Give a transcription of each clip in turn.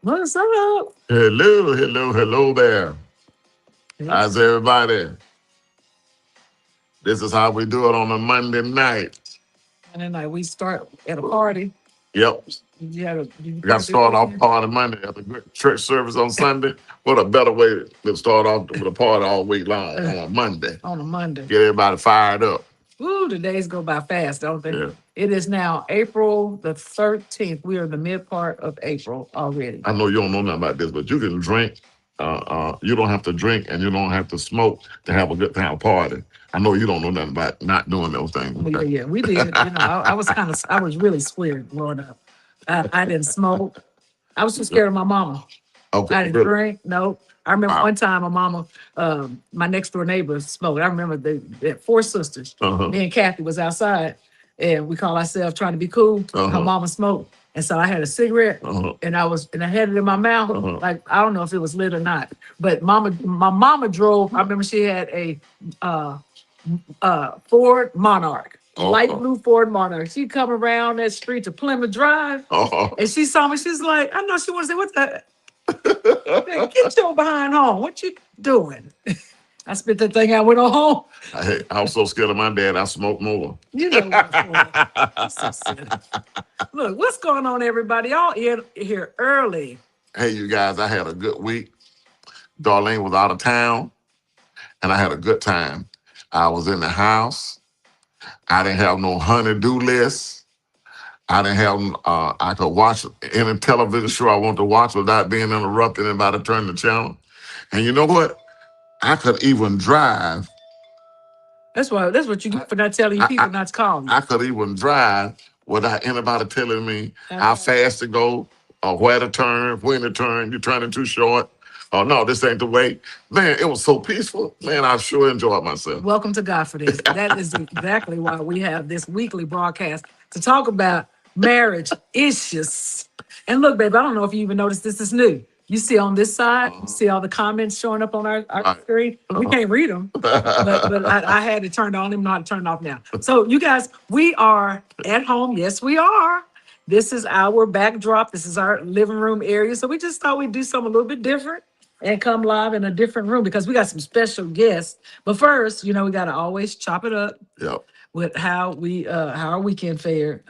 What's up? Hello, hello, hello there. Yes. How's everybody? This is how we do it on a Monday night. And then like we start at a party. Yep. You We got to party this start off weekend? party Monday at the good church service on Sunday. What a better way to start off with a party all week long on a Monday. On a Monday. Get everybody fired up. Ooh, the days go by fast, don't they? Yeah. It is now April the 13th. We are in the mid part of April already. I know you don't know nothing about this, but you can drink. You don't have to drink and you don't have to smoke to have a good time party. I know you don't know nothing about not doing those things. Oh, yeah, yeah, we did. I was I was really scared growing up. I didn't smoke. I was too scared of my mama. I Okay, didn't really. drink. No. I remember Wow. one time my mama, my next door neighbor smoked. I remember they had four sisters. Uh-huh. Me and Kathy was outside and we call ourselves trying to be cool. Her mama smoked. And so I had a cigarette and I had it in my mouth. Like, I don't know if it was lit or not, but my mama drove. I remember she had a uh, Ford Monarch, light blue Ford Monarch. She come around that street to Plymouth Drive and she saw me. She's like, I know she want to say, what the get your behind home. What you doing? I spit that thing out, went on home. I was so scared of my dad, I smoked more. You know what? So silly. Look, what's going on, everybody? Y'all here early. Hey, you guys, I had a good week. Darlene was out of town, and I had a good time. I was in the house. I didn't have no honey-do list. I didn't have, I could watch any television show I want to watch without being interrupted and about to turn the channel. And you know what? I could even drive. That's what you get for not telling people not to call you. I could even drive without anybody telling me how fast to go or where to turn, when to turn. You're turning too short. Oh, no, this ain't the way. Man, it was so peaceful. Man, I sure enjoyed myself. Welcome to God for this. That is exactly why we have this weekly broadcast to talk about marriage issues. And look, babe, I don't know if you even noticed this is new. You see on this side, you see all the comments showing up on our screen. We can't read them, but I had it turned on. I don't even know how to turn it off now. So you guys, we are at home. Yes, we are. This is our backdrop. This is our living room area. So we just thought we'd do something a little bit different and come live in a different room because we got some special guests. But first, we got to always chop it up Yep. with how our weekend fared.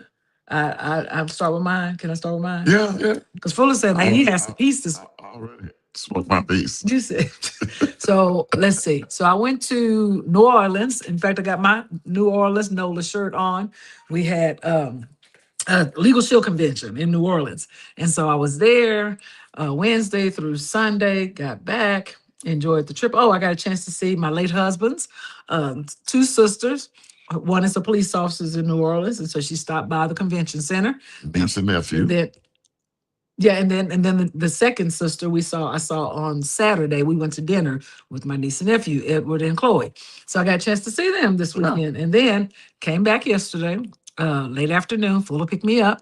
I'll start with mine. Can I start with mine? Yeah, yeah. Because Fuller said, man, he has some pieces. I already smoked my piece. You said. So let's see. So I went to New Orleans. In fact, I got my New Orleans NOLA shirt on. We had a legal shield convention in New Orleans. And so I was there Wednesday through Sunday, got back, enjoyed the trip. Oh, I got a chance to see my late husband's two sisters. One is a police officer in New Orleans, and so she stopped by the convention center. Niece and nephew. And then the second sister I saw on Saturday. We went to dinner with my niece and nephew, Edward and Chloe. So I got a chance to see them this weekend. And then came back yesterday, late afternoon, Fuller picked me up.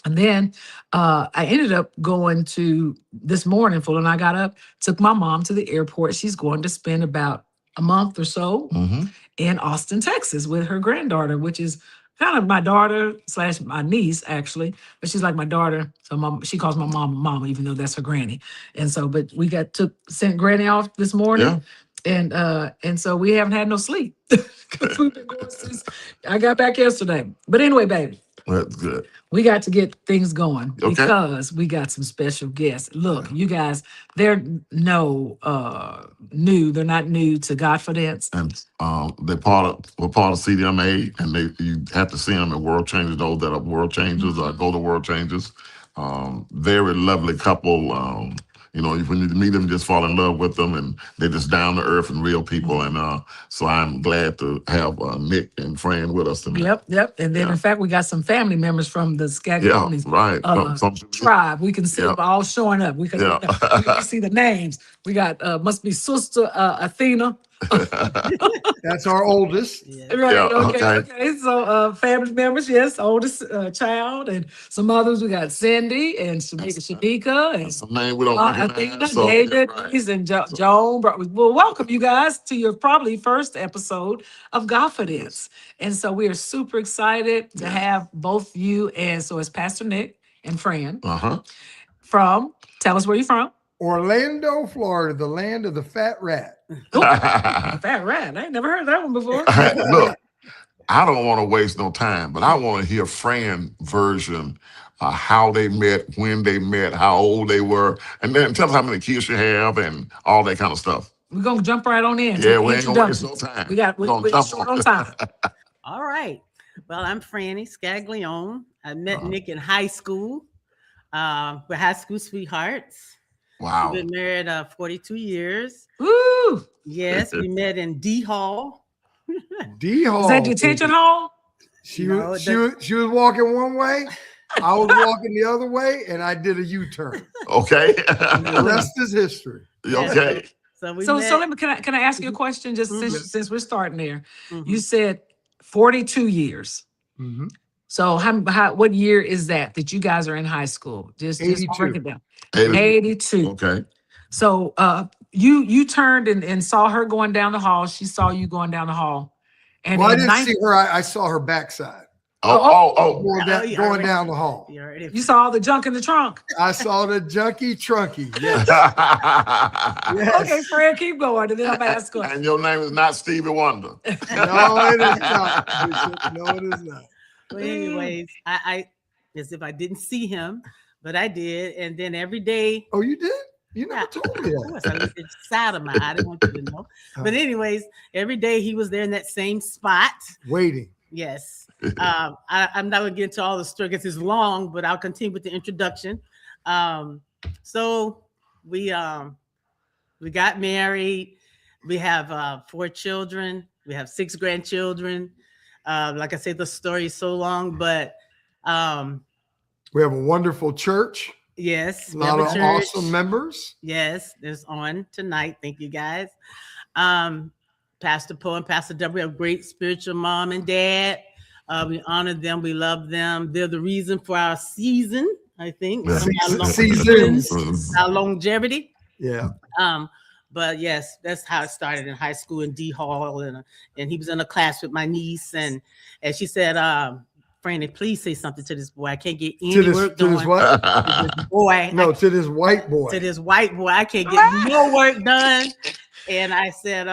And then I ended up going to this morning, Fuller and I got up, took my mom to the airport. She's going to spend about a month or so in Austin, Texas with her granddaughter, which is kind of my daughter / my niece, actually. But she's like my daughter. So she calls my mom mama, even though that's her granny. And so, but we sent granny off this morning. Yeah. And so we haven't had no sleep. We've been going since I got back yesterday. But anyway, baby. That's good. We got to get things going because we got some special guests. Look, you guys, they're new. They're not new to Godfidence. And were part of CDMA, and you have to see them at World Changers. Those that are World Changers, go to World Changers. Very lovely couple. When you meet them, just fall in love with them, and they're just down to earth and real people. And so I'm glad to have Nick and Fran with us tonight. Yep. And then, in fact, we got some family members from the Scaglione tribe. We can see them all showing up. We can see the names. We got must be Sister Athena. That's our oldest. Right. Okay. So family members, yes, oldest child, and some others. We got Cindy and Shanika and some name we don't recognize. David and Joan. Well, welcome you guys to your probably first episode of Godfidence. And so we are super excited to have both you and so it's Pastor Nick and Fran. from, tell us where you're from. Orlando, Florida, the land of the fat rat. A fat rat. I ain't never heard that one before. Look, I don't want to waste no time, but I want to hear Fran version, how they met, when they met, how old they were, and then tell us how many kids you have and all that kind of stuff. We're gonna jump right on in. Yeah, we ain't gonna waste no time. We're short on time. All right. Well, I'm Frannie Scaglione. I met Nick in high school. We're high school sweethearts. Wow. We've been married 42 years. Woo! Yes, we met in D Hall. D Hall. Is that detention hall? She was walking one way, I was walking the other way, and I did a U-turn. Okay. The rest is history. Okay. So let me can I ask you a question just since we're starting there? You said 42 years. Mm-hmm. So what year is that you guys are in high school? Just break it down. 82. Okay. So you turned and saw her going down the hall. She saw you going down the hall. And I didn't see her. I saw her backside. Going down the hall. You saw all the junk in the trunk. I saw the junky trunky. Yes. Yes. Okay, Fred, keep going, and then I'm asking. And your name is not Stevie Wonder. No, it is not. No, it is not. Well, anyways, I as if I didn't see him, but I did, and then every day. Oh, you did? You never told me that. Of course, I looked inside of my eye. I didn't want you to know. But anyways, every day he was there in that same spot. Waiting. Yes. I'm not going to get into all the story because it's long, but I'll continue with the introduction. So we got married. We have 4 children. We have 6 grandchildren. Like I said, the story is so long, but we have a wonderful church. Yes. A lot of awesome members. Yes. There's on tonight. Thank you, guys. Pastor Poe and Pastor W. We have great spiritual mom and dad. We honor them. We love them. They're the reason for our season, I think. Seasons. Our longevity. Yeah. But yes, that's how it started in high school in D Hall. And he was in a class with my niece. And she said, Frannie, please say something to this boy. I can't get any work done. To this what? To this boy. To this white boy. To this white boy. I can't get no work done. And I said,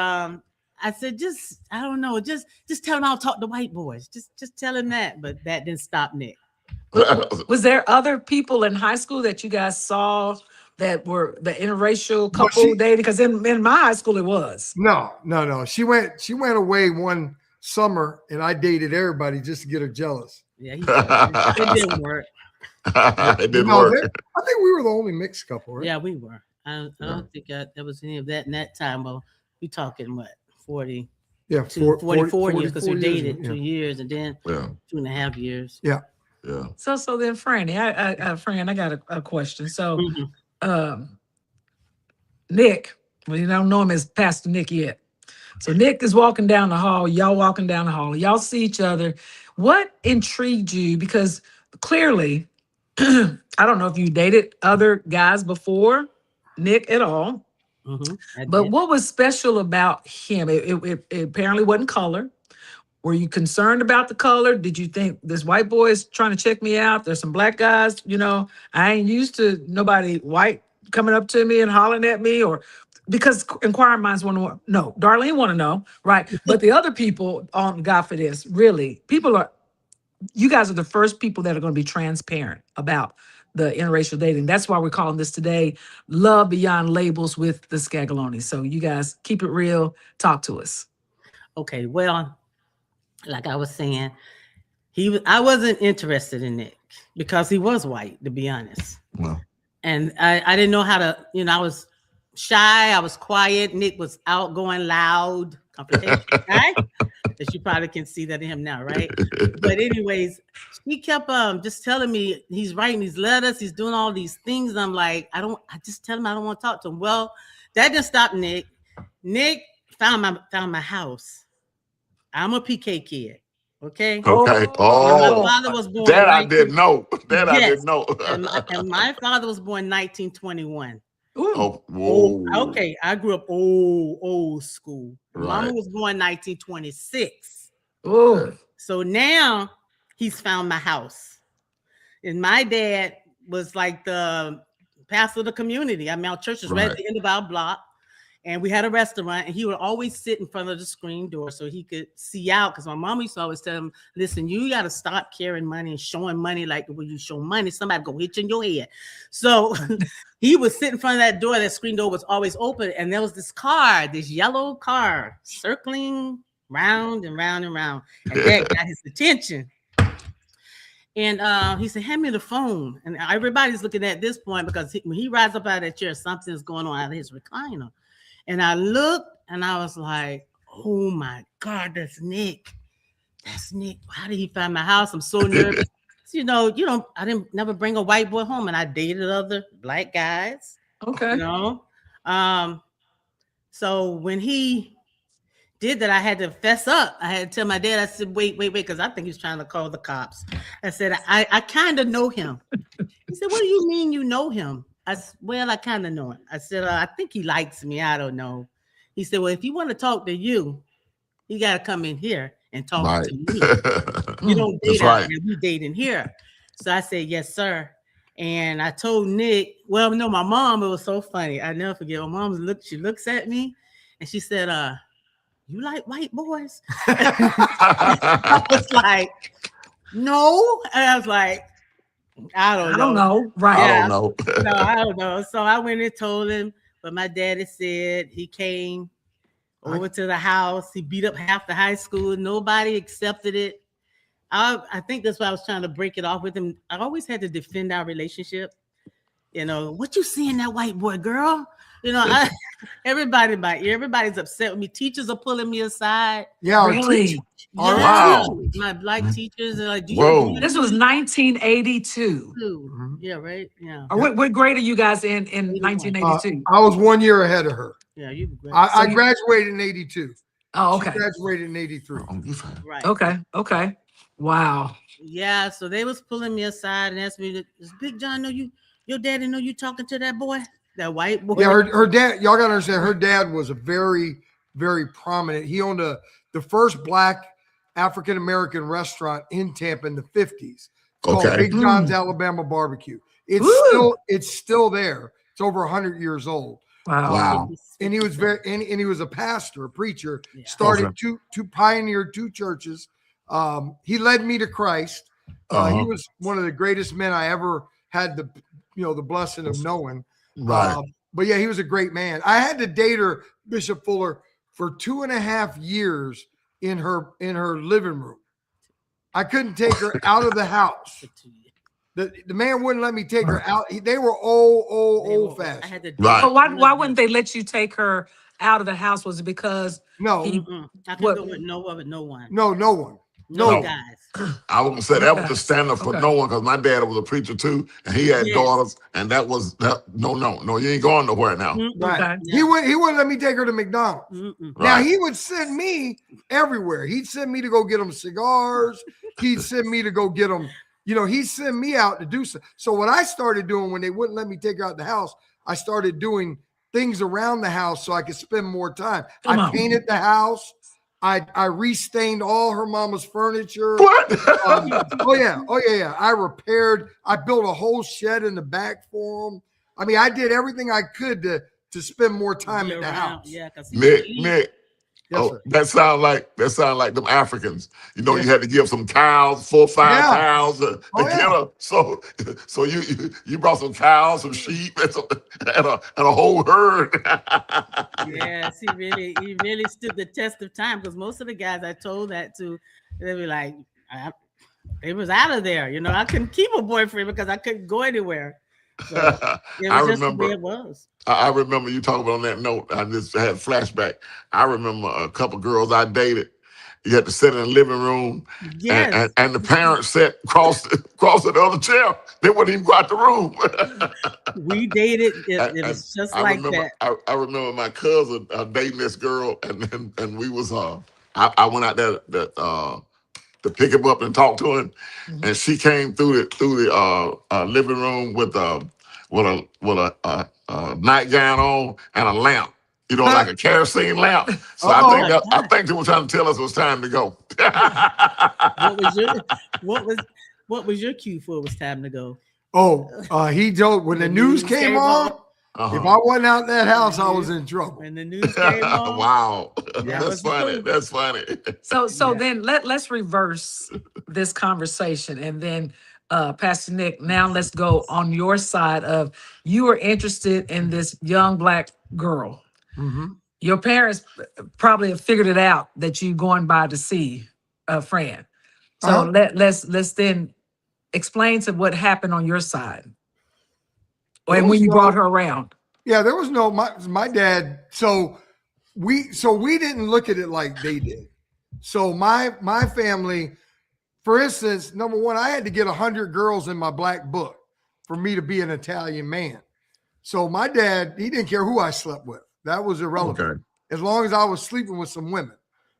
just, I don't know, just tell him I'll talk to white boys. Just tell him that. But that didn't stop Nick. Was there other people in high school that you guys saw that were the interracial couple dating? Because in my high school it was. No. She went away one summer and I dated everybody just to get her jealous. Yeah, it didn't work. It didn't work. I think we were the only mixed couple, right? Yeah, we were. I don't think there was any of that in that time. Well, we talking what? 40. Yeah, 44 years because we dated 2 years and then 2.5 years. Yeah. Yeah. So then, Frannie, Fran, I got a question. So, Nick, well, you don't know him as Pastor Nick yet. So Nick is walking down the hall. Y'all walking down the hall. Y'all see each other. What intrigued you? Because clearly, I don't know if you dated other guys before Nick at all. But what was special about him? It apparently wasn't color. Were you concerned about the color? Did you think this white boy is trying to check me out? There's some black guys, I ain't used to nobody white coming up to me and hollering at me, or because inquiring minds want to know. Darlene want to know, right? But the other people on God for this, really, you guys are the first people that are going to be transparent about the interracial dating. That's why we're calling this today Love Beyond Labels with the Scaglione. So you guys keep it real. Talk to us. Okay, well, like I was saying, I wasn't interested in Nick because he was white, to be honest. Well. And I didn't know how to, I was shy, I was quiet. Nick was outgoing, loud, confrontational guy. As you probably can see that in him now, right? But anyways, he kept just telling me he's writing these letters, he's doing all these things. And I'm like, I just tell him I don't want to talk to him. Well, that didn't stop Nick. Nick found my house. I'm a PK kid. Okay. Okay. My father was born. That I didn't know. I didn't know. and my father was born 1921. Oh, whoa. Okay. I grew up old school. Right. Mama was born 1926. Oh. So now he's found my house. And my dad was like the pastor of the community. I mean, our church is right at the end of our block. And we had a restaurant, and he would always sit in front of the screen door so he could see out. Because my mom used to always tell him, listen, you got to stop carrying money and showing money like the way you show money. Somebody go hit you in your head. So he would sit in front of that door. That screen door was always open. And there was this car, this yellow car, circling round and round and round. And that got his attention. And he said, hand me the phone. And everybody's looking at this point because when he rides up out of that chair, something's going on out of his recliner. And I looked and I was like, oh my God, that's Nick. That's Nick. How did he find my house? I'm so nervous. I didn't never bring a white boy home, and I dated other black guys. Okay. So when he did that, I had to fess up. I had to tell my dad, I said, wait, because I think he's trying to call the cops. I said, I kind of know him. He said, what do you mean you know him? I said, well, I kind of know him. I said, I think he likes me. I don't know. He said, well, if you want to talk to you got to come in here and talk to me. You don't date out here. We date in here. So I said, yes, sir. And I told Nick, well, no, my mom, it was so funny. I never forget. My mom she looks at me and she said, you like white boys? I was like, no. And I was like, I don't know. Right. Yeah. I don't know. No, I don't know. So I went and told him, but my daddy said he came over to the house. He beat up half the high school. Nobody accepted it. I think that's why I was trying to break it off with him. I always had to defend our relationship. What you see in that white boy, girl? Everybody's upset with me. Teachers are pulling me aside. Yeah, really? Wow. My black teachers are like, whoa. This was 1982. Yeah, right. Yeah. What grade are you guys in 1982? I was 1 year ahead of her. Yeah, you. I graduated in 82. Oh, okay. She graduated in 83. Right. Okay. Wow. Yeah. So they was pulling me aside and asked me, does Big John know you? Your daddy know you talking to that boy? That white boy? Yeah, her dad, y'all gotta understand, her dad was a very, very prominent. He owned the first black African-American restaurant in Tampa in the 50s. It's called Big John's Alabama Barbecue. It's still there. It's over 100 years old. Wow. And he was he was a pastor, a preacher, started pioneered two churches. He led me to Christ. He was one of the greatest men I ever had the blessing of knowing. Right. But yeah, he was a great man. I had to date her, Bishop Fuller, for 2.5 years in her living room. I couldn't take her out of the house. The man wouldn't let me take her out. They were old fashioned. Right. But why wouldn't they let you take her out of the house? Was it because I couldn't go with no one. No guys. I wouldn't say that was the standard for no one, because my dad was a preacher too, and he had daughters, and that was no, you ain't going nowhere now. Right. Okay. He wouldn't let me take her to McDonald's. Now Right. he would send me everywhere. He'd send me to go get them cigars. He'd send me to go get them. He'd send me out to do so. So what I started doing when they wouldn't let me take her out the house, I started doing things around the house so I could spend more time. I painted the house. I restained all her mama's furniture. What? Oh yeah. I built a whole shed in the back for them. I mean, I did everything I could to spend more time at the house. Yeah, Nick. Yes, sir. That sound like them Africans. You had to give some cows, 4 or 5 cows to get her. So you brought some cows, some sheep, and a whole herd. Yes, he really stood the test of time, because most of the guys I told that to, they were like, they was out of there. I couldn't keep a boyfriend because I couldn't go anywhere. So it was just the way it was. I remember you talking about on that note. I just had a flashback. I remember a couple girls I dated. You had to sit in the living room, and the parents sat across the other chair. They wouldn't even go out the room. We dated. It was just like that. I remember my cousin dating this girl, and we was I went out there to pick him up and talk to him, and she came through the living room with a nightgown on and a lamp, like a kerosene lamp. So I think they were trying to tell us it was time to go. What was your cue for it was time to go? Oh, he joked when the news came on. Uh-huh. If I wasn't out that house, I was in trouble. When the news came on. Wow. That That's was the funny. truth. That's funny. So Yeah. then let's reverse this conversation, and then Pastor Nick, now let's go on your side of you are interested in this young Black girl. Mm-hmm. Your parents probably have figured it out that you going by to see a friend. So let's then explain to what happened on your side, or when you brought her around. Yeah, there was no my dad. So we didn't look at it like they did. So my family, for instance, number one, I had to get 100 girls in my black book for me to be an Italian man. So my dad, he didn't care who I slept with. That was irrelevant. Okay. As long as I was sleeping with some women,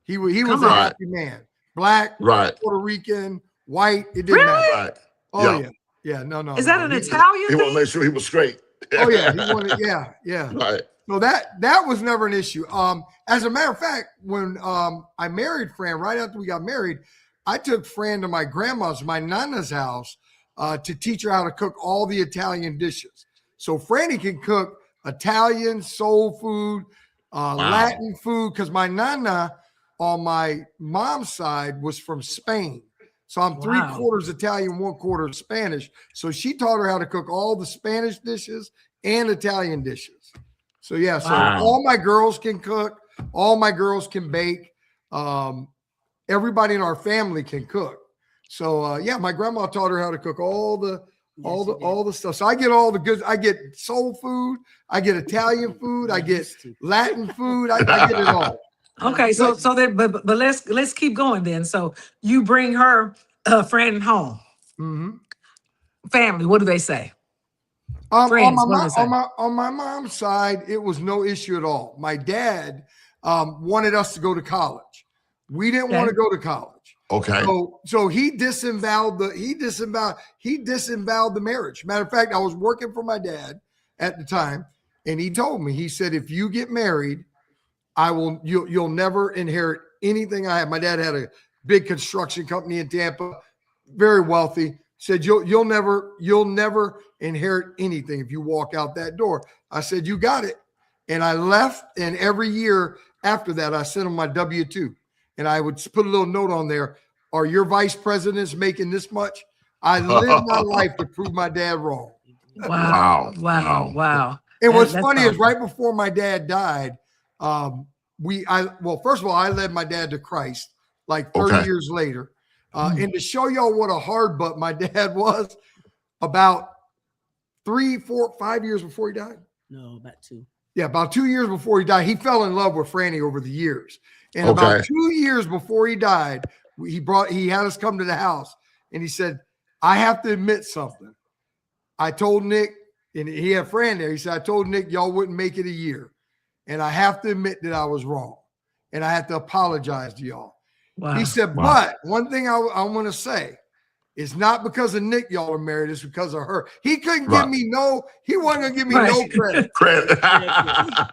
he was Come a on. happy man. Black, Right. Puerto Rican, white, it didn't Really? matter. Right. Oh Yeah. yeah. No. Is that no. an He- Italian He want to thing? make sure he was straight. Oh yeah, he wanted. Yeah. Right. So that was never an issue. As a matter of fact, when I married Fran, right after we got married, I took Fran to my grandma's, my nana's house, to teach her how to cook all the Italian dishes. So Franny can cook Italian, soul food, Latin food, because my nana on my mom's side was from Spain. So I'm Wow. 3/4 Italian, 1/4 Spanish. So she taught her how to cook all the Spanish dishes and Italian dishes. So yeah, so Wow. all my girls can cook, all my girls can bake. Everybody in our family can cook. So yeah, my grandma taught her how to cook all the stuff. So I get all the goods. I get soul food, I get Italian food, I get Latin food, I get it all. Okay, so then, but let's keep going then. So you bring her friend home, Mhm. family. What do they say? On Friends, my what do they say? on my mom's side, it was no issue at all. My dad wanted us to go to college. We didn't want to go to college. Okay. So he disemboweled the marriage. Matter of fact, I was working for my dad at the time, and he told me, he said, if you get married, you'll never inherit anything I have. My dad had a big construction company in Tampa, very wealthy. Said you'll never inherit anything if you walk out that door. I said, you got it. And I left, and every year after that, I sent him my W-2. And I would put a little note on there. Are your vice presidents making this much? I lived my life to prove my dad wrong. Wow. And what's That's funny is awesome. right before my dad died, first of all, I led my dad to Christ like 30 years later. And to show y'all what a hard butt my dad was, about 3, 4, 5 years before he died. No, about 2. Yeah, about 2 years before he died, he fell in love with Franny over the years. And about 2 years before he died, he had us come to the house, and he said, I have to admit something. I told Nick, and he had Fran there. He said, I told Nick y'all wouldn't make it a year. And I have to admit that I was wrong. And I have to apologize to y'all. Wow. He said, but one thing I want to say, it's not because of Nick y'all are married, it's because of her. He couldn't give me he wasn't gonna give me no credit.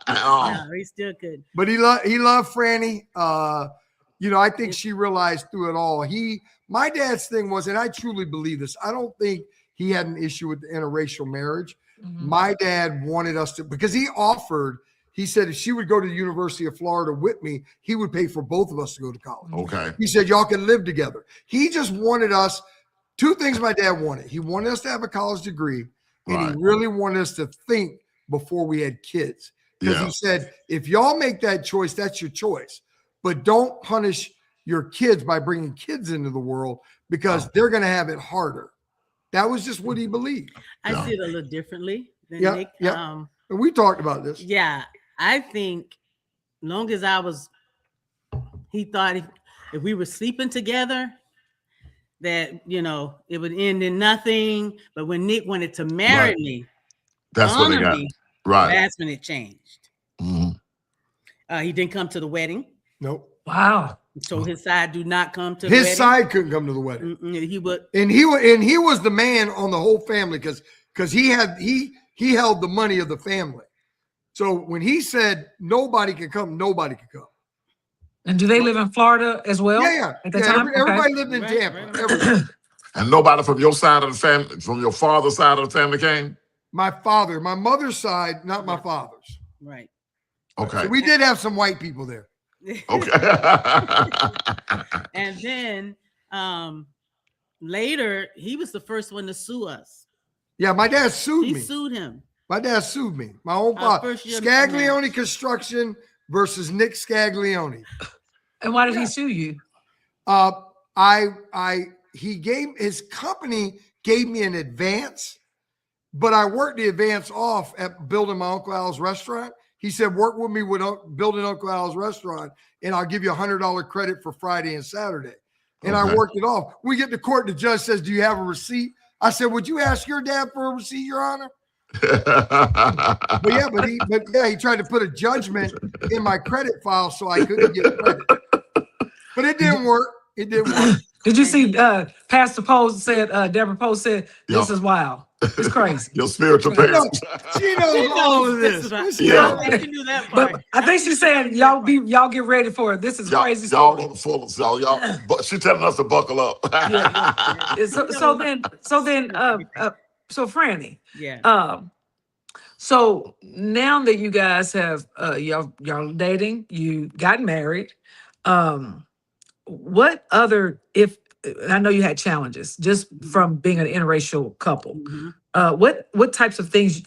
No, he still could. But he loved Franny. I think she realized through it all. My dad's thing was, and I truly believe this, I don't think he had an issue with the interracial marriage. Mm-hmm. My dad wanted us to, because he said if she would go to the University of Florida with me, he would pay for both of us to go to college. Okay. He said, y'all can live together. He just wanted us, 2 things my dad wanted. He wanted us to have a college degree, and he really wanted us to think before we had kids. Because he said, if y'all make that choice, that's your choice. But don't punish your kids by bringing kids into the world, because they're going to have it harder. That was just what he believed. I see it a little differently than Nick. And we talked about this. Yeah, I think long as he thought if we were sleeping together, that, it would end in nothing. But when Nick wanted to marry me, that's what they got. Right. That's when it changed. Mm-hmm. He didn't come to the wedding. Nope. Wow. So his side do not come to the wedding. His side couldn't come to the wedding. He would. And he was the man on the whole family, because he held the money of the family. So when he said nobody can come, nobody can come. And do they live in Florida as well? Yeah. At the time? Everybody lived in Tampa. And nobody from your side of the family, from your father's side of the family came? My mother's side, not my father's. Right. Okay. So we did have some white people there. Okay. And then later, he was the first one to sue us. Yeah, my dad sued He me. sued him. My dad sued me. My own Our father. first year of Scaglione marriage. Construction versus Nick Scaglione. And why did he sue you? He gave his company gave me an advance, but I worked the advance off at building my Uncle Al's restaurant. He said, work with me with building Uncle Al's restaurant, and I'll give you $100 credit for Friday and Saturday. And I worked it off. We get to court, the judge says, do you have a receipt? I said, would you ask your dad for a receipt, Your Honor? But he tried to put a judgment in my credit file so I couldn't get credit. But it didn't work. It didn't work. Did you see Pastor Post said, Deborah Post said, this is wild. It's crazy. Your spiritual parents. She knows all of this. Yeah. She knew that part. But I think she said, y'all get ready for it. This is crazy. Y'all on the fullest, y'all. But she telling us to buckle up. So Frannie. Yeah. So now that you guys have y'all dating, you got married. What other, if I know you had challenges just from being an interracial couple, what types of things?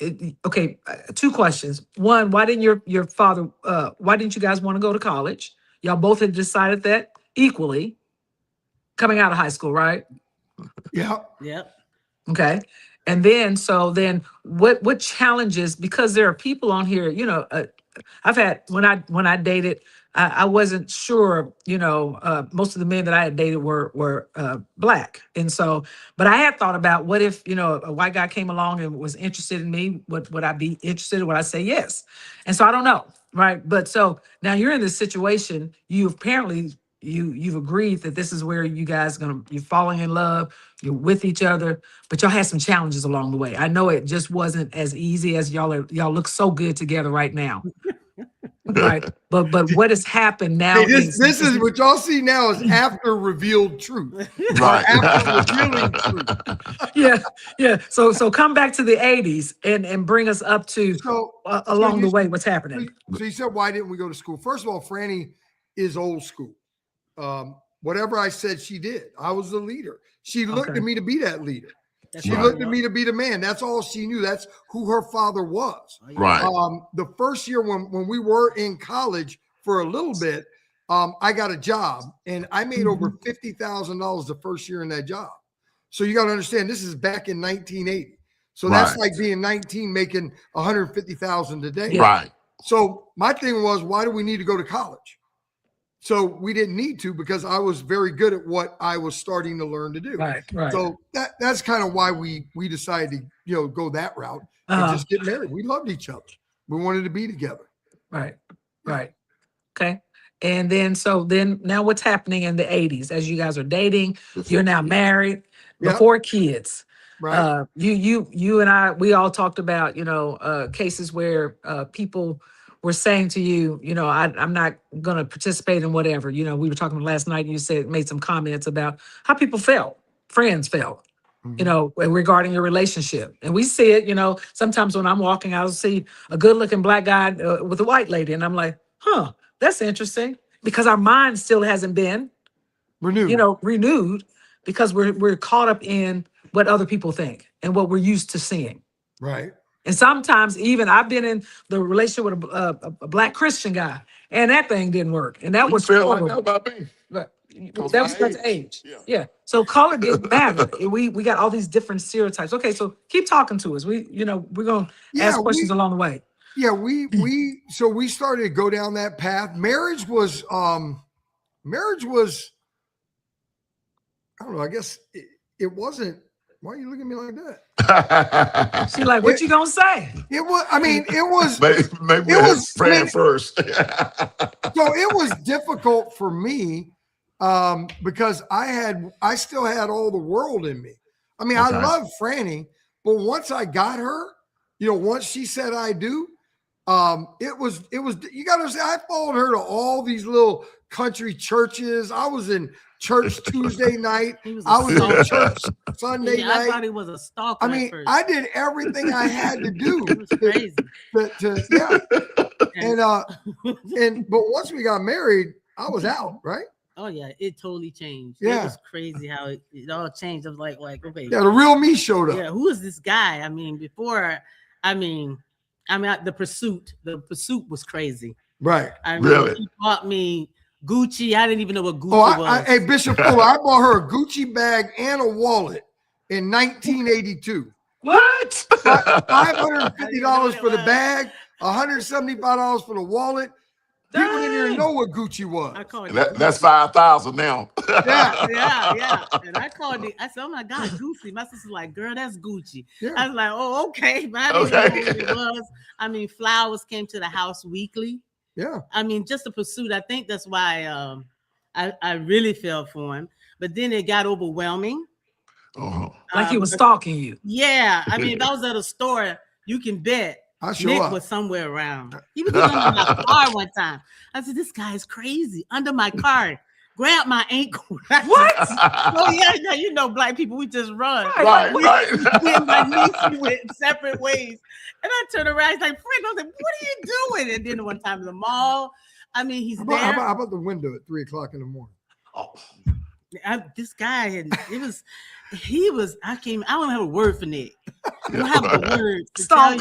Okay, two questions. One, why didn't your father? Why didn't you guys want to go to college? Y'all both had decided that equally, coming out of high school, right? Yeah. Yep. Okay. And then, what challenges, because there are people on here, I've had, when I dated, I wasn't sure, most of the men that I had dated were Black. And so, but I had thought about what if, a white guy came along and was interested in me, would I be interested? Would I say yes? And so I don't know. Right. But so now you're in this situation, you've agreed that this is where you guys you're falling in love, you're with each other, but y'all had some challenges along the way. I know it just wasn't as easy as y'all look so good together right now. Right. But what has happened now? Hey, this is what y'all see now is after revealed truth. Right. After revealing truth. Yeah. So come back to the 80s and bring us up to along the way what's happening. So you said, why didn't we go to school? First of all, Frannie is old school. Whatever I said, she did. I was the leader. She looked at me to be that leader. She looked at me to be the man. That's all she knew. That's who her father was. Right. The first year when we were in college for a little bit, I got a job and I made over $50,000 the first year in that job. So you got to understand, this is back in 1980. So that's like being 19, making $150,000 today. Right. So my thing was, why do we need to go to college? So we didn't need to, because I was very good at what I was starting to learn to do. Right. So that's kind of why we decided to, go that route and just get married. We loved each other. We wanted to be together. Right. Okay. And then, now what's happening in the 80s as you guys are dating? You're now married, before kids. Right. You and I, we all talked about, cases where people were saying to you, I'm not going to participate in whatever. We were talking last night and you made some comments about how people felt, friends felt, regarding your relationship. And we see it, sometimes when I'm walking, I'll see a good looking Black guy with a white lady. And I'm like, that's interesting, because our mind still hasn't been renewed because we're caught up in what other people think and what we're used to seeing. Right. And sometimes even I've been in the relationship with a Black Christian guy, and that thing didn't work. And that was feel like that about me. But that was because of age. Yeah. So color didn't matter. We got all these different stereotypes. Okay, so keep talking to us. We're gonna ask questions along the way. Yeah, we started to go down that path. Marriage was I don't know, I guess it wasn't. Why are you looking at me like that? She like, what you gonna say? It was maybe it was Fran first. So it was difficult for me because I still had all the world in me. I mean, I love Frannie, but once I got her, once she said I do, it was you gotta say, I followed her to all these little country churches. I was in church Tuesday night. He was I was in stalker. church Sunday Yeah, I night. thought he was a stalker I at mean, first. I did everything I had to do. It was crazy. Yeah. And, But once we got married, I was out, right? oh yeah, it totally changed. Yeah. It was crazy how it all changed. I was like, okay, Yeah, the real me showed up. yeah, who is this guy? I mean, before, the pursuit was crazy. Right. I mean, Really? he bought me Gucci. I didn't even know what Gucci was. Hey, Bishop Fuller, I bought her a Gucci bag and a wallet in 1982. What? $550 for the bag, $175 for the wallet. People didn't even know what Gucci was. I called it That's 5,000 now. yeah. And I called it. I said, "Oh my God, Gucci." My sister's like, "Girl, that's Gucci." Yeah. I was like, "Oh, okay." But I didn't know what it was. I mean, flowers came to the house weekly. Yeah. I mean, just the pursuit. I think that's why I really fell for him. But then it got overwhelming. Like he was stalking you. Yeah. I mean, if I was at a store, you can bet I show Nick up. was somewhere around. He was under my car one time. I said, "This guy is crazy." Under my car, grabbed my ankle. What? Oh yeah, you know, black people, we just run. Right. Me and my niece, we went separate ways. And I turned around, he's like, "Friend," I was like, "What are you doing?" And then one time in the mall, I mean, he's there. How about the window at 3:00 in the morning? This guy, I don't have a word for Nick. I don't have a word to tell you.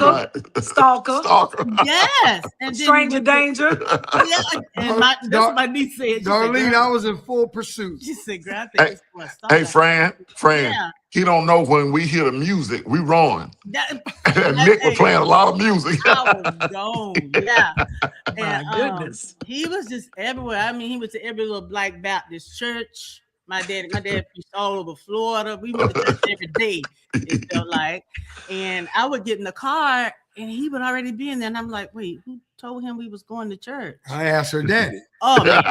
Stalker. Stalker. Yes. And then Stranger danger. Yeah. And that's what my niece said. She Darlene, said, I was in full pursuit. she said, "Girl, I think this boy a Hey, stalker." Fran, Yeah. he don't know when we hear the music, we run. That- Nick was playing a lot of music. I was gone. Yeah. My goodness. He was just everywhere. I mean, he went to every little Black Baptist church. My dad preached all over Florida. We went to church every day, it felt like. And I would get in the car and he would already be in there. And I'm like, "Wait, who told him we was going to church?" I asked her daddy. Oh, man.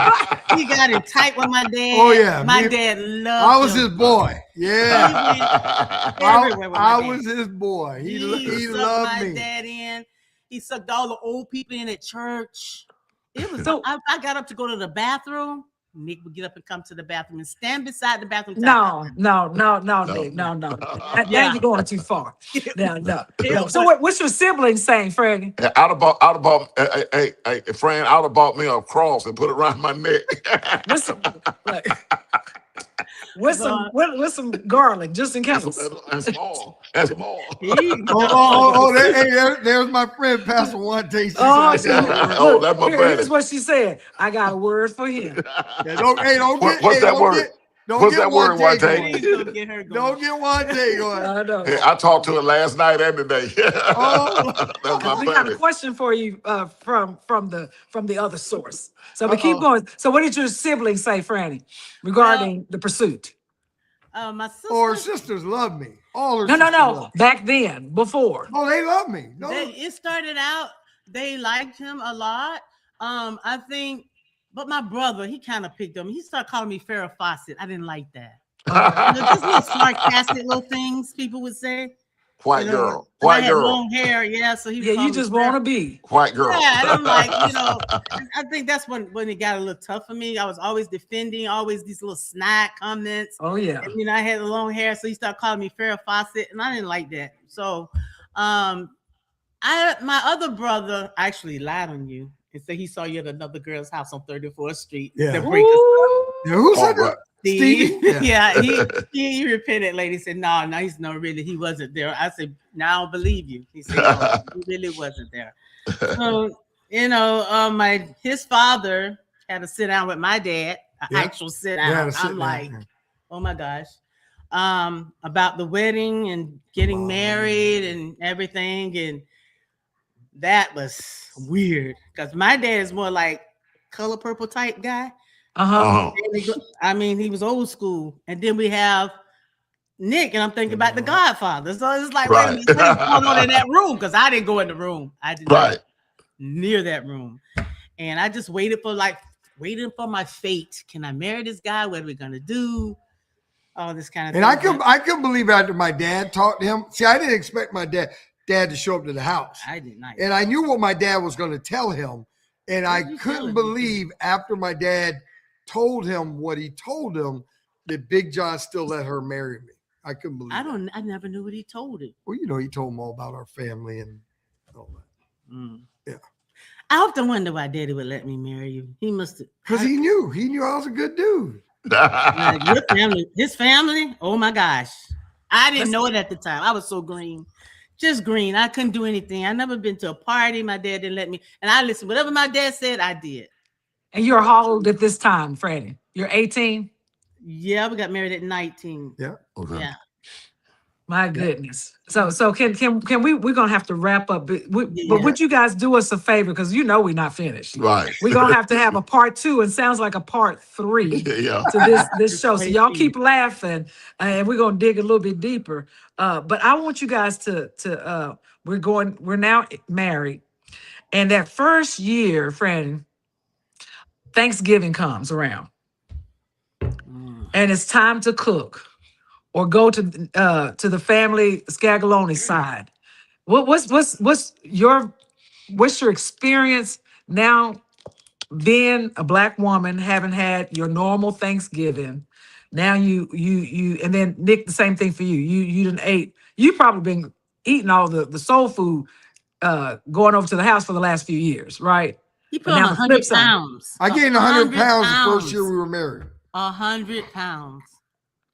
He got it tight with my dad. Oh, yeah. My dad loved I was him. his boy. Yeah. Everywhere with my I dad. was his boy. He sucked loved my me. dad in. He sucked all the old people in at church. It was So- I got up to go to the bathroom. Nick would get up and come to the bathroom and stand beside the bathroom. No, Nick, no. Now you're going too far. No. So what's your siblings saying, Freddie? I'd have bought, hey, Fran, I'd have bought me a cross and put it around my neck. With some garlic, just in case. That's small. That's small. There's my friend, Pastor Wante. Oh, that's my Here's buddy. what she said. I got a word for him. What's that word? What's that word, Wante? Please don't get her going. Don't get Wante going. I know. Hey, I talked to her last night and today. That's my We got a buddy. question for you from the other source. So we keep going. So what did your siblings say, Frannie, regarding the pursuit? My sister. Oh, her sisters love me. All her No. sisters love me. Back then, before. Oh, they love me. No, It started out, they liked him a lot. I think, but my brother, he kind of picked him. He started calling me Farrah Fawcett. I didn't like that. Just little sarcastic little things people would say. White You know, girl. and I White had girl. long hair, yeah. So he would Yeah, call you me just Farrah. want to be. White girl. Yeah, and I'm like, I think that's when it got a little tough for me. I was always defending, always these little snide comments. Oh yeah. And, I had long hair, so he started calling me Farrah Fawcett, and I didn't like that. So, my other brother actually lied on you and said he saw you at another girl's house on 34th Street. Yeah. The breakers. Yeah, who said Oh, that? Steve. Steve? Yeah, he repented. Lady said, no, he's no, really, he wasn't there. I said, "Now I don't believe you." He said, "No, he really wasn't there." So, his father had to sit down with my dad, an Yeah. actual sit Yeah, down. to sit I'm down. like, oh my gosh. About the wedding and getting married and everything. And that was weird because my dad is more like color purple type guy. I mean, he was old school. And then we have Nick, and I'm thinking about The Godfather. So it's like, Right. wait a minute, what's going on in that room? Because I didn't go in the room. I did not near that room. And I just waiting for my fate. Can I marry this guy? What are we gonna do? All this kind of And thing. I couldn't believe after my dad talked to him. See, I didn't expect my dad to show up to the house. I did not. And I knew what my dad was going to tell him. And I What you couldn't telling me? believe after my dad told him what he told him, that Big John still let her marry me. I couldn't believe it. I never knew what he told him. Well, you know, he told him all about our family and all that. Yeah. I often wonder why Daddy would let me marry you. He must have, Because he knew I was a good dude. like, your family, his family. Oh my gosh, I didn't know it at the time. I was so green, just green. I couldn't do anything. I never been to a party. My dad didn't let me, and I listened. Whatever my dad said, I did. And you're how old at this time, Frannie? You're 18? Yeah, we got married at 19. Yeah. Okay. Yeah. My goodness. So can we're gonna have to wrap up, but Yeah. would you guys do us a favor? Because you know we're not finished. Right. We're gonna have to have a part 2, and sounds like a part 3 Yeah. to this show. So y'all Crazy. keep laughing, and we're gonna dig a little bit deeper. But I want you guys to we're now married, and that first year, friend, Thanksgiving comes around, and it's time to cook or go to the family Scaglione side. What's your experience now, being a Black woman, having had your normal Thanksgiving? Now you and then Nick, the same thing for you. You didn't ate. You probably been eating all the soul food going over to the house for the last few years, right? He But put on now the flip 100 side. pounds. I gained 100 pounds the first year we were married. 100 pounds.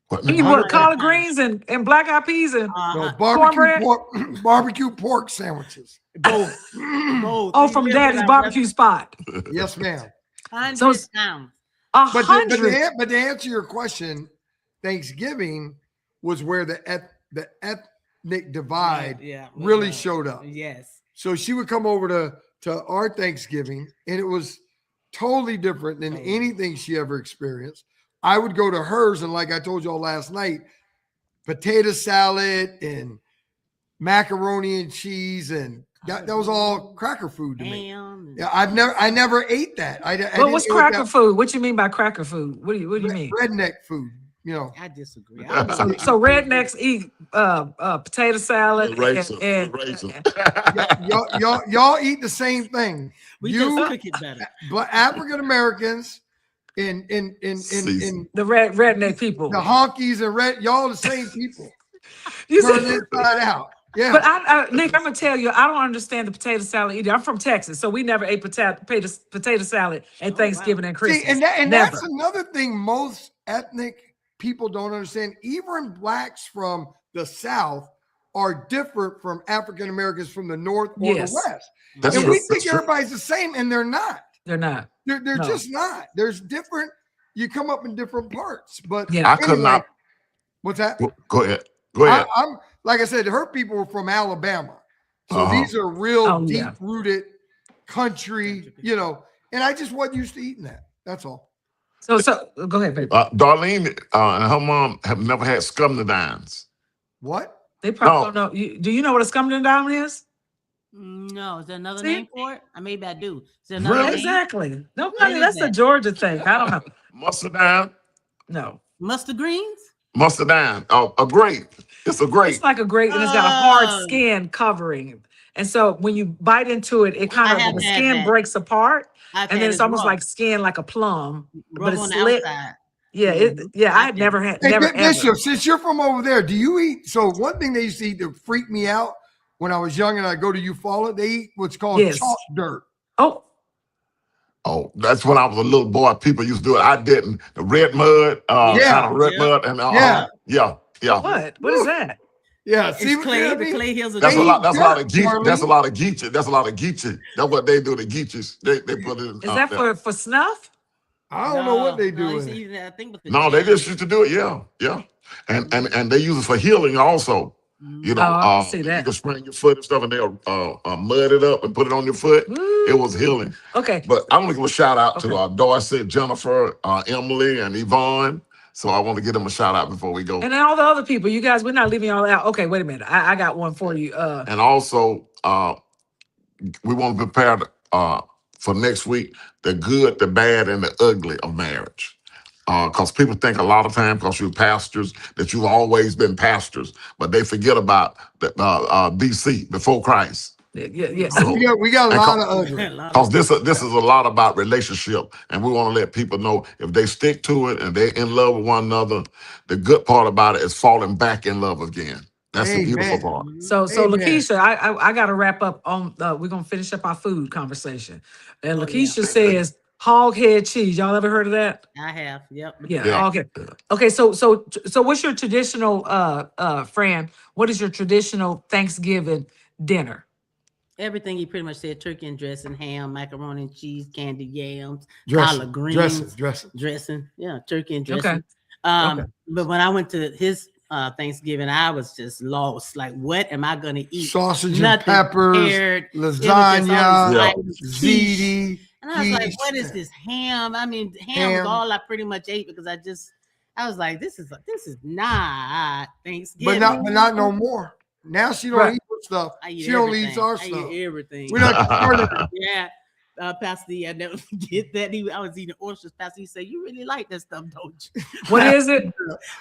What Eating now? what, collard greens and black eyed peas and No, cornbread? barbecue pork sandwiches. Both. Oh, from Daddy's barbecue spot. Yes, ma'am. 100 So- pounds. But 100. but to answer your question, Thanksgiving was where the ethnic divide Yeah, really showed up. Yes. So she would come over to our Thanksgiving, and it was totally different than anything she ever experienced. I would go to hers, and like I told y'all last night, potato salad and macaroni and cheese, and that was all cracker food to me. Ham. Yeah, I never ate that. I But didn't what's eat cracker that food? What you mean by cracker food? What do you mean? redneck food, you know. I disagree. So rednecks eat potato salad Racist. and Y'all eat the same thing. We You just cook it better. but African Americans in the redneck people. the honkies and red, y'all the same people. You Turn see? inside out. Yeah. But Nick, I'm gonna tell you, I don't understand the potato salad either. I'm from Texas, so we never ate potato salad at Thanksgiving and Christmas. See, and never. that's another thing most ethnic people don't understand. Even blacks from the South are different from African Americans from the North or Yes. the West. That's And true. we That's think true. everybody's the same, and they're not. They're not. They're No. just not. There's different. You come up in different parts, but Yeah. I could not. What's that? Go ahead. Go ahead. I'm like I said, her people were from Alabama, so Uh-huh. these are real Oh, yeah. deep-rooted country, you know. And I just wasn't used to eating that. That's all. So go ahead, baby. Darlene and her mom have never had scumdines. What? They probably don't know. Do you know what a scum down is? No, is there another See? name for it? Maybe I do. Is there another Really? name? Exactly. Nobody. What is That's a that? Georgia thing. I don't know. Mustardine. No. Mustard greens? Mustardine. Oh, a grape. It's a grape. It's like a grape, and it's got a hard Oh. skin covering. And so when you bite into it, it kind I of have the had skin that. breaks apart, I've and had then it's it almost raw. like skin, like a plum. Raw But it's on the slit. outside. Yeah, I had never had, Hey, never ever. Bishop, since you're from over there, do you eat? So one thing they used to eat that freaked me out when I was young and I go to Eufaula, they eat what's called Yes. chalk dirt. Oh, Oh, that's when I was a little boy. People used to do it. I didn't. The red mud, Yeah. kind of red Yeah. mud, and Yeah. yeah. what? What is that? Yeah, It's see what clay. I The mean? clay hills of That's a They lot. eat That's a lot of dirt, geech. That's a Marlene. lot of geeching. That's a lot of geeching. That's what they do. The geeches. They put it in. Is that for snuff? I don't know what they No, do. he's in it. eating that, I think with the No, they jam. just used to do it. Yeah. And they use it for healing also. You know, Oh, I see you that. can sprain your foot and stuff, and they'll mud it up and put it on your foot. Woo. It was healing. Okay. But I want to give a shout out Okay. to Dorset, Jennifer, Emily, and Yvonne. So I want to give them a shout out before we go. And all the other people, you guys, we're not leaving y'all out. Okay, wait a minute. I got one for you. And also, we want to prepare for next week the good, the bad, and the ugly of marriage. Because people think a lot of times, because you're pastors, that you've always been pastors, but they forget about the BC, before Christ. Yeah. So- We got a And lot of A ugly. lot Because of- this is a lot about relationship, and we want to let people know if they stick to it and they're in love with one another, the good part about it is falling back in love again. That's the beautiful Amen. part. So Amen. Lakeisha, I got to wrap up on. We're gonna finish up our food conversation. And Oh, yeah. Lakeisha says hog head cheese. Y'all ever heard of that? I have. Yep. Yeah. Yeah. Okay. Okay. So what's your traditional Fran? What is your traditional Thanksgiving dinner? Everything he pretty much said: turkey and dressing, ham, macaroni and cheese, candied yams, Dressing, collard greens, dressing. dressing. Yeah, turkey and Okay. dressing. Okay. But when I went to his Thanksgiving, I was just lost. Like, what am I gonna eat? Sausage and Nothing peppers, prepared. It was just all these lasagna, items, quiche. ziti. And I was like, quiche. what is this ham? I mean, ham was Ham. all I pretty much ate because I was like, this is not Thanksgiving. But not no more. Now she don't Right. eat her stuff. I eat She only eats everything. our I stuff. eat everything. We're not converted. Yeah. Pastor, I never forget that. I was eating oysters. Pastor, he said, "You really like that stuff, don't you?" What is it?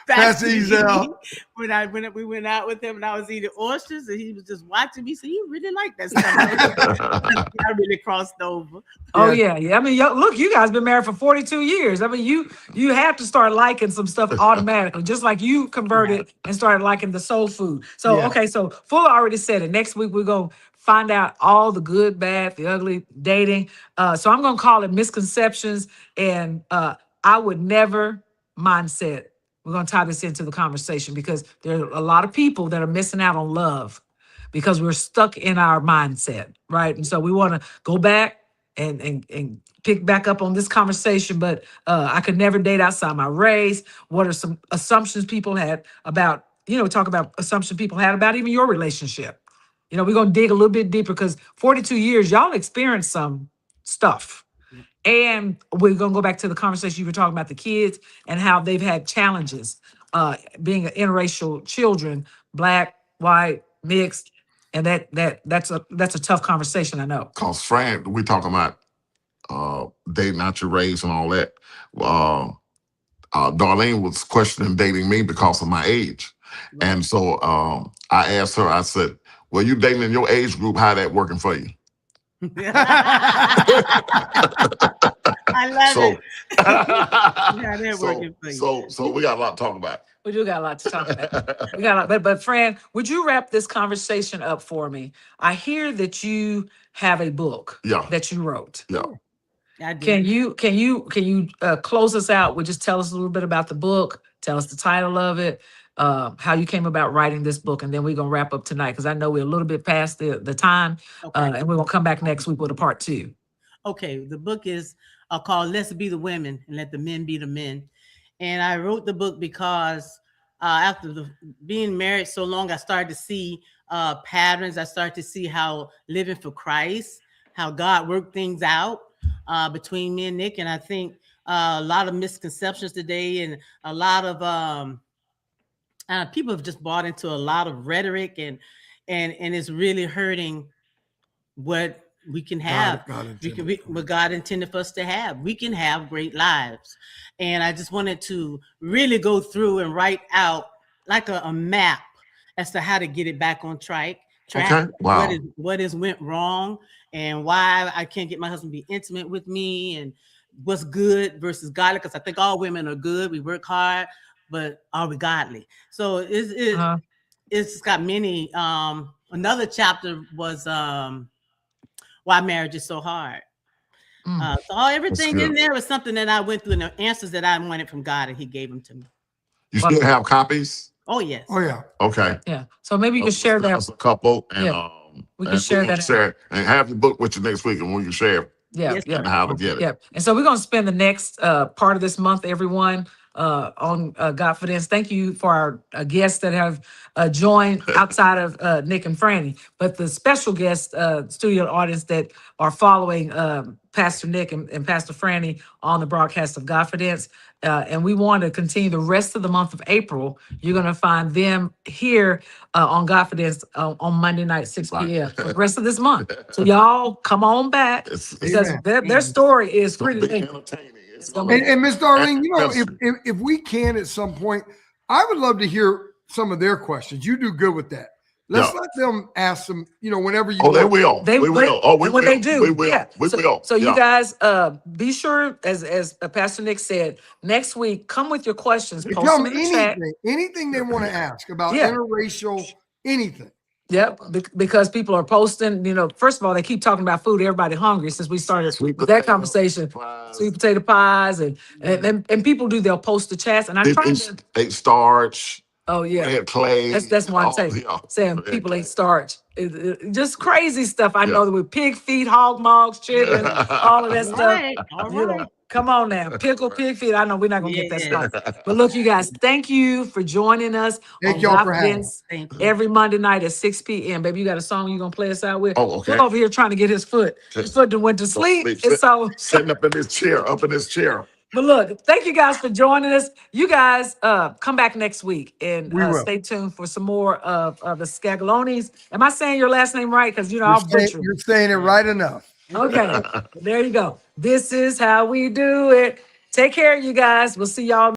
Pastor Ezel. when we went out with him and I was eating oysters and he was just watching me, so you really like that stuff. I really crossed over. Oh yeah. I mean, look, you guys been married for 42 years. I mean, you have to start liking some stuff automatically, just like you converted and started liking the soul food. So Yeah. okay, so Fuller already said it. Next week we're gonna find out all the good, bad, the ugly, dating. So I'm gonna call it misconceptions and I would never mindset. We're gonna tie this into the conversation because there are a lot of people that are missing out on love because we're stuck in our mindset, right? And so we want to go back and pick back up on this conversation, but I could never date outside my race. What are some assumptions people had about, talk about assumptions people had about even your relationship? We're going to dig a little bit deeper because 42 years, y'all experienced some stuff. And we're going to go back to the conversation you were talking about the kids and how they've had challenges being interracial children, black, white, mixed. And that's a tough conversation, I know. Because Fran, we talking about dating out your race and all that. Darlene was questioning dating me because of my age. Right. And so I asked her, I said, well, you dating in your age group, how that working for you? I love So, it. Yeah, they're working for you. so we got a lot to talk about. We do got a lot to talk about. We got a lot, but Fran, would you wrap this conversation up for me? I hear that you have a book Yeah. that you wrote. Yeah. I do. Can you close us out? Would just tell us a little bit about the book, tell us the title of it, how you came about writing this book, and then we're gonna wrap up tonight because I know we're a little bit past the time, Okay. and we're gonna come back next week with a part 2. Okay, the book is called Let's Be the Women and Let the Men Be the Men. And I wrote the book because after being married so long, I started to see patterns. I started to see how living for Christ, how God worked things out between me and Nick. And I think a lot of misconceptions today and a lot of people have just bought into a lot of rhetoric and it's really hurting what we can have. What God intended for us to have. We can have great lives. And I just wanted to really go through and write out like a map as to how to get it back on track. Okay. Wow. What is went wrong and why I can't get my husband to be intimate with me and what's good versus godly. Because I think all women are good. We work hard, but are we godly? So it's got many. Another chapter was why marriage is so hard. So everything in there was something that I went through and the answers that I wanted from God, and He gave them to me. You still have copies? Oh, yes. Oh, yeah. Okay. Yeah. So maybe you can share that. That's a couple, and we can share that. Share and have your book with you next week, and we can share. Yeah. Yes, Yeah. And how to get it. Yeah. And so we're going to spend the next part of this month, everyone, on Godfidence. Thank you for our guests that have joined outside of Nick and Frannie, but the special guest studio audience that are following Pastor Nick and Pastor Frannie on the broadcast of Godfidence. And we want to continue the rest of the month of April. You're going to find them here on Godfidence on Monday night, 6 p.m. for the rest of this month. So y'all come on back because their story is pretty entertaining. And Miss Darlene, if we can at some point, I would love to hear some of their questions. You do good with that. Let's Yeah. let them ask some, whenever you Oh, they want. will. We will. Oh, we when will. they do, We will. yeah. We will. So you Yeah. guys, be sure, as Pastor Nick said, next week, come with your questions, They post tell them me in the chat. anything they want to ask about Yeah. interracial, anything. Yep, because people are posting, first of all, they keep talking about food. Everybody hungry since we started Sweet with that potato conversation. pies. Sweet potato pies and people do, they'll post the chats. And I try to, Ate starch, oh yeah, red clay. that's one thing. Yeah. Saying Red people clay. ain't starch. Just crazy stuff. I Yeah. know that with pig feet, hog mugs, chicken, all of that All stuff. right, all You know, right. come on now. Pickle pig feet. I know we're not gonna get that Yes. started. But look, you guys, thank you for joining us Thank on y'all for having Confidence Thank you. every Monday night at 6 p.m. Baby, you got a song you gonna play us out with? Oh, okay. We're over here trying to get his foot. His foot done went to sleep. And so Sitting up in this chair, but look, thank you guys for joining us. You guys come back next week and We will. stay tuned for some more of the Scagliones. Am I saying your last name right? Because I'll butcher it. You're saying it right enough. Okay, there you go. This is how we do it. Take care, you guys. We'll see y'all